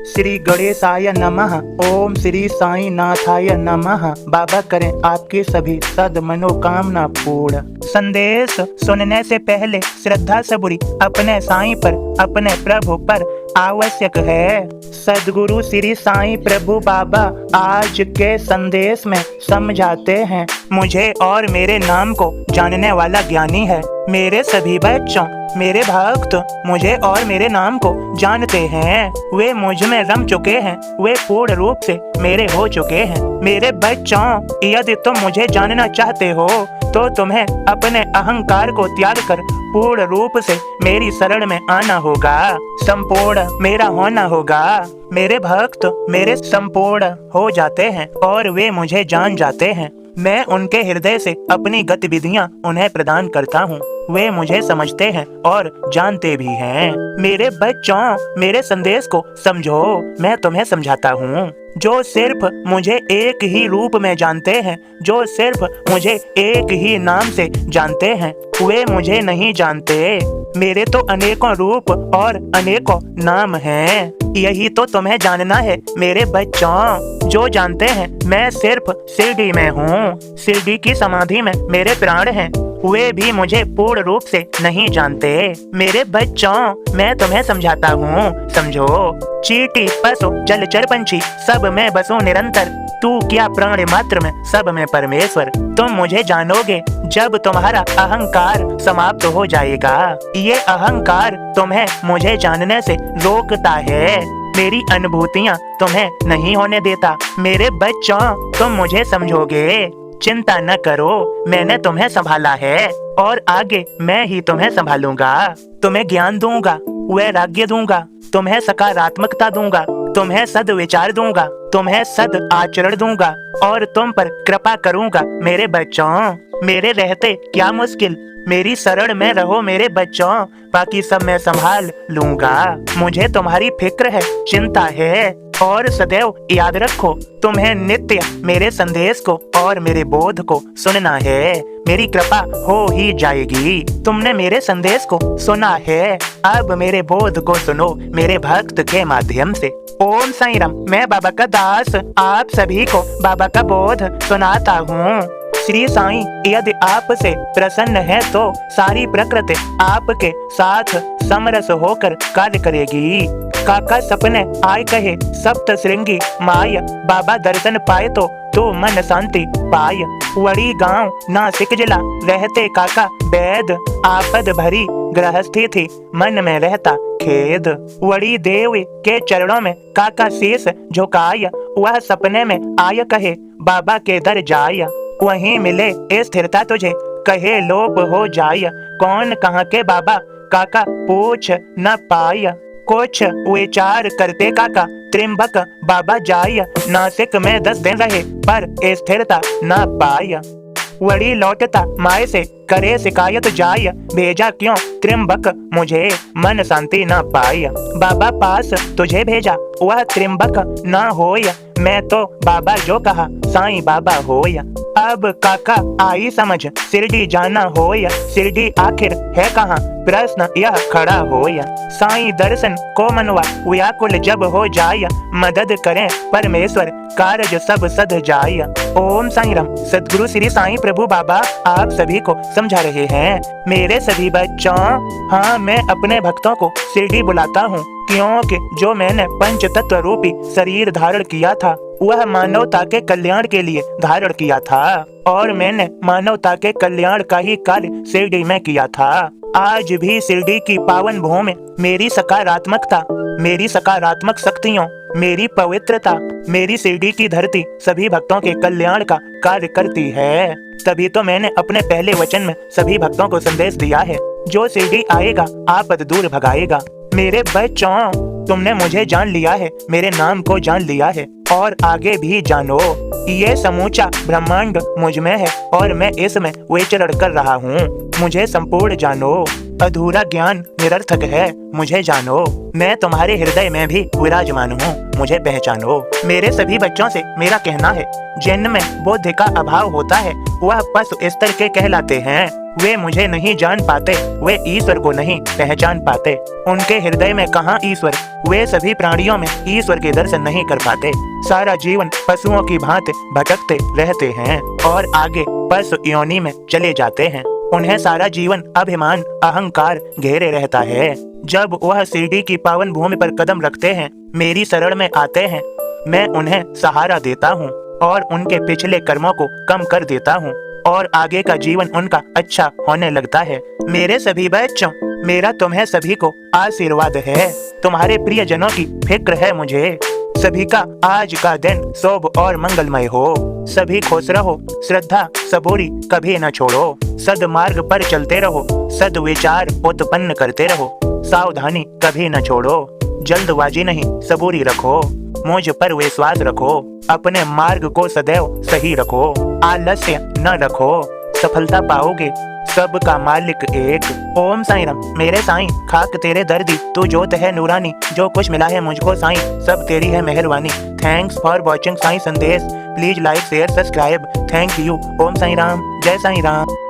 श्री गणेशाय नमः। ओम श्री साई नाथाय नमः। बाबा करें आपकी सभी सद मनोकामना पूर्ण। संदेश सुनने से पहले श्रद्धा सबूरी अपने साईं पर, अपने प्रभु पर आवश्यक है। सदगुरु श्री साईं प्रभु बाबा आज के संदेश में समझाते हैं, मुझे और मेरे नाम को जानने वाला ज्ञानी है। मेरे सभी बच्चों, मेरे भक्त मुझे और मेरे नाम को जानते हैं। वे मुझ में रम चुके हैं, वे पूर्ण रूप से मेरे हो चुके हैं। मेरे बच्चों, यदि तुम मुझे जानना चाहते हो तो तुम्हें अपने अहंकार को त्याग कर पूर्ण रूप से मेरी शरण में आना होगा, संपूर्ण मेरा होना होगा। मेरे भक्त मेरे संपूर्ण हो जाते हैं और वे मुझे जान जाते हैं। मैं उनके हृदय से अपनी गतिविधियां उन्हें प्रदान करता हूँ। वे मुझे समझते हैं और जानते भी हैं। मेरे बच्चों, मेरे संदेश को समझो, मैं तुम्हें समझाता हूँ। जो सिर्फ मुझे एक ही रूप में जानते हैं, जो सिर्फ मुझे एक ही नाम से जानते हैं, वे मुझे नहीं जानते। मेरे तो अनेकों रूप और अनेकों नाम हैं। यही तो तुम्हें जानना है मेरे बच्चों। जो जानते हैं मैं सिर्फ शिरडी में हूँ, शिरडी की समाधि में मेरे प्राण हैं, वे भी मुझे पूर्ण रूप से नहीं जानते। मेरे बच्चों, मैं तुम्हें समझाता हूँ, समझो। चींटी, पशु, जलचर पंछी सब में बसो निरंतर, तू क्या प्राण मात्र में सब में परमेश्वर। तुम मुझे जानोगे जब तुम्हारा अहंकार समाप्त हो जाएगा। ये अहंकार तुम्हें मुझे जानने से रोकता है, मेरी अनुभूतियाँ तुम्हें नहीं होने देता। मेरे बच्चों, तुम मुझे समझोगे, चिंता न करो, मैंने तुम्हें संभाला है और आगे मैं ही तुम्हें संभालूंगा। तुम्हें ज्ञान दूंगा, वैराग्य दूंगा, तुम्हें सकारात्मकता दूंगा, तुम्हें सद्विचार दूंगा, तुम्हें सद आचरण दूंगा और तुम पर कृपा करूंगा। मेरे बच्चों, मेरे रहते क्या मुश्किल, मेरी शरण में रहो मेरे बच्चों, बाकी सब मैं संभाल लूंगा। मुझे तुम्हारी फिक्र है, चिंता है और सदैव याद रखो, तुम्हें नित्य मेरे संदेश को और मेरे बोध को सुनना है। मेरी कृपा हो ही जाएगी। तुमने मेरे संदेश को सुना है, अब मेरे बोध को सुनो मेरे भक्त के माध्यम से। ओम साईं राम। मैं बाबा का दास आप सभी को बाबा का बोध सुनाता हूँ। श्री साईं यदि आपसे प्रसन्न है तो सारी प्रकृति आपके साथ समरस होकर कार्य करेगी। काका सपने आय कहे सप्त श्रृंगी माय, बाबा दर्शन पाए तो मन शांति पाय। वड़ी गांव नासिक जिला रहते काका वैद, आपद भरी गृहस्थी थी मन में रहता खेद। वड़ी देव के चरणों में काका शीश झुकाय, वह सपने में आय कहे बाबा के दर जाय। वहीं मिले स्थिरता तुझे कहे लोप हो जाय, कौन कहाँ के बाबा काका पूछ न पाय। कुछ विचार करते काका त्रिंबक बाबा जाय, नासिक में 10 दिन रहे पर स्थिरता न पाय। वड़ी लौटता माए से करे शिकायत जाय, भेजा क्यों त्रिंबक मुझे मन शांति न पाय। बाबा पास तुझे भेजा वह त्रिंबक न होय, मैं तो बाबा जो कहा साईं बाबा होय। अब काका आई समझ शिरडी जाना होय, शिरडी आखिर है कहाँ प्रश्न यह खड़ा होय। साईं दर्शन को मनवा व्याकुल जब हो जाय, मदद करें परमेश्वर कार्य सब सध जाय। ओम साईं राम। सदगुरु श्री साईं प्रभु बाबा आप सभी को समझा रहे हैं। मेरे सभी बच्चों, हाँ, मैं अपने भक्तों को शिरडी बुलाता हूँ, क्योंकि जो मैंने पंच तत्व रूपी शरीर धारण किया था वह मानवता के कल्याण के लिए धारण किया था और मैंने मानवता के कल्याण का ही कार्य शिरडी में किया था। आज भी शिरडी की पावन भूमि मेरी सकारात्मकता, मेरी सकारात्मक शक्तियों, मेरी पवित्रता, मेरी शिरडी की धरती सभी भक्तों के कल्याण का कार्य करती है। तभी तो मैंने अपने पहले वचन में सभी भक्तों को संदेश दिया है, जो शिरडी आएगा आपद दूर भगाएगा। मेरे बच्चों, तुमने मुझे जान लिया है, मेरे नाम को जान लिया है और आगे भी जानो। ये समूचा ब्रह्मांड मुझ में है और मैं इसमें विचरण कर रहा हूँ। मुझे संपूर्ण जानो, अधूरा ज्ञान निरर्थक है, मुझे जानो। मैं तुम्हारे हृदय में भी विराजमान हूँ, मुझे पहचानो। मेरे सभी बच्चों से मेरा कहना है, जिनमें बुद्धि का अभाव होता है वह पशु स्तर के कहलाते हैं। वे मुझे नहीं जान पाते, वे ईश्वर को नहीं पहचान पाते। उनके हृदय में कहाँ ईश्वर, वे सभी प्राणियों में ईश्वर के दर्शन नहीं कर पाते। सारा जीवन पशुओं की भांति भटकते रहते हैं और आगे पशु योनि में चले जाते हैं। उन्हें सारा जीवन अभिमान अहंकार घेरे रहता है। जब वह शिरडी की पावन भूमि पर कदम रखते हैं, मेरी शरण में आते हैं, मैं उन्हें सहारा देता हूँ और उनके पिछले कर्मों को कम कर देता हूँ और आगे का जीवन उनका अच्छा होने लगता है। मेरे सभी बच्चों, मेरा तुम्हें सभी को आशीर्वाद है। तुम्हारे प्रियजनों की फिक्र है मुझे। सभी का आज का दिन शुभ और मंगलमय हो। सभी खुश रहो, श्रद्धा सबूरी कभी न छोड़ो। सद्मार्ग पर चलते रहो, सद्विचार उत्पन्न करते रहो। सावधानी कभी न छोड़ो, जल्दबाजी नहीं सबूरी रखो। मुझ पर विश्वास रखो, अपने मार्ग को सदैव सही रखो। आलस्य न रखो, सफलता पाओगे। सबका मालिक एक। ओम साईं राम। मेरे साईं खाक तेरे दर्दी, तू जोत है नूरानी। जो कुछ मिला है मुझको साईं, सब तेरी है मेहरबानी। Thanks for watching Sai Sandesh. Please like share subscribe. Thank you. Om Sai Ram. जय साईं राम।